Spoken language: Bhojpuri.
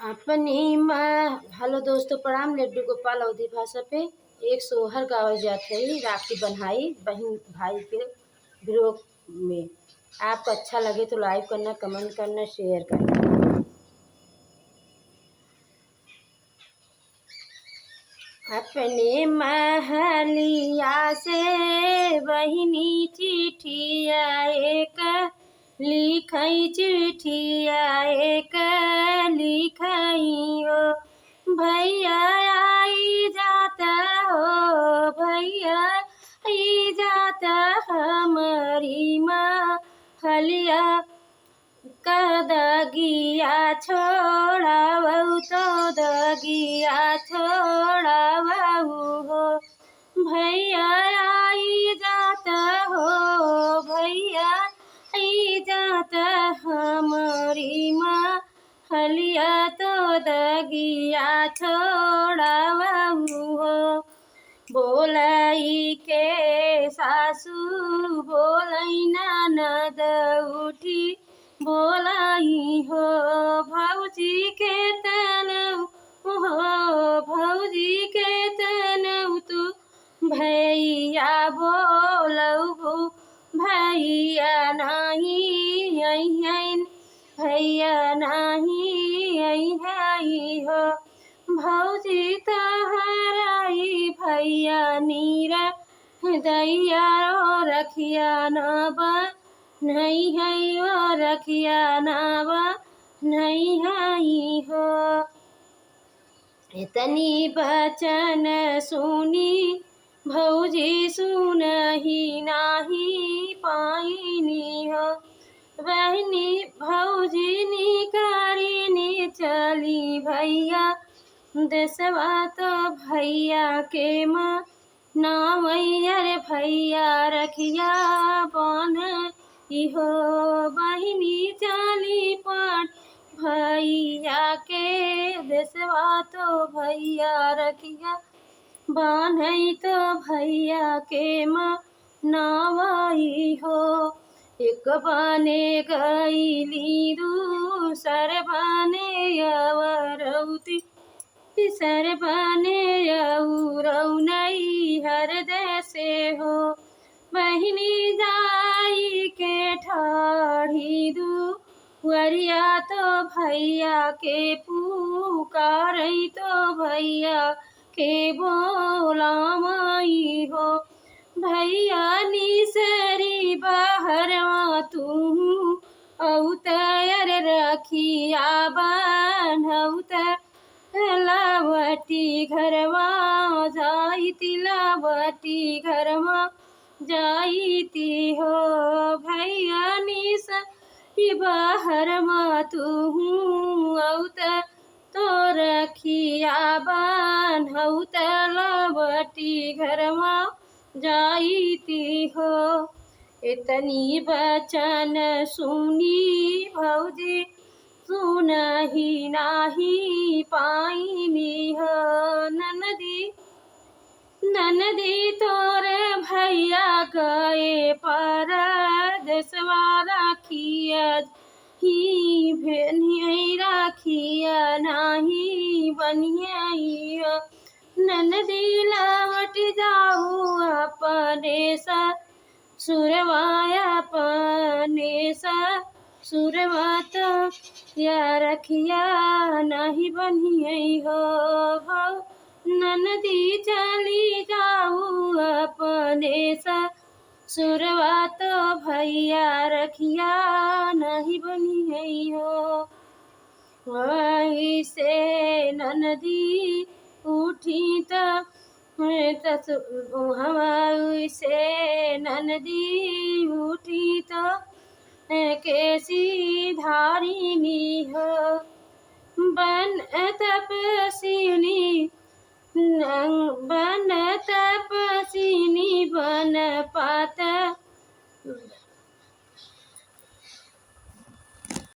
अपनी माँ। हेलो दोस्तों, प्रणाम। लड्डू गोपाल अवधी भाषा पे एक सोहर गावल जात है राखी बन्हाई बहन भाई के विरोध में। आपको अच्छा लगे तो लाइक करना, कमेंट करना, शेयर करना। अपने महलिया से बहिनी चिठिया एक लिखई, चिठिया एक लिखई हो। भैया आई जाता हो, भैया आई जाता हमारी माँ हलिया का दगिया छोड़ावऊ तो दगिया छोड़ावऊ हो। भैया आई जाता हो, भैया आई जाता हमारी माँ हलिया तो दगिया छोड़ावऊ हो। बोलाई के सासू बोलाई ननद उठी बोलाई हो। भौजी के तनऊ हो, भौजी के तनऊ तू भैया बोलऊ। भैया नहीं अइहन, भैया नहीं अइहन हो। भौजी तहराई भैया नीरा दैया ओ रखिया नबा नहीं है ओ रखिया नबा नहीं है हो। इतनी बचन सुनी भौजी सुनही नाही पाइनी हो। बहनी भौजी निकारिनी चली भैया देसवा तो भैया के माँ नावैया भैया रखिया बन इहो। बहिनी चली पान भैया के देसवा तो भैया रखिया बान्हई तो भैया के माँ नावई हो। एक बने गईली दूसर बने अवरौती, सर बने रौनई हृदय से हो। बहिनी जाई के ठाढ़ी दुवरिया तो भैया के पुकारई तो भैया के बोलामई हो। भैया निसरी बहरवा तू औतर रखिया बान्हउत लावटी घरवा जाइती, लावटी घरवा जाइती हो। भैया निस बहरवा तू औत तो रखिया बान्हउत लावटी घरवा जाइती हो। इतनी बचन सुनी भौजी सुनही नाही पाइनी हो। ननदी ननदी तोरे भैया गए परदेसवा राखिया ही भेनिया राखिया नाही बनिया। ननदी लौट जाऊ अपने सा सुरवाया अपने सा सुरवा तो या रखिया नहीं बनियई हो। ननदी चली जाऊ अपने सा सुरवा तो भैया रखिया नहीं बनियई हो। वही से ननदी उठी तो हमारी से ननदी उठी तो कैसी धारिनी हो। बन तपस्विनी बन तपस्विनी बन पात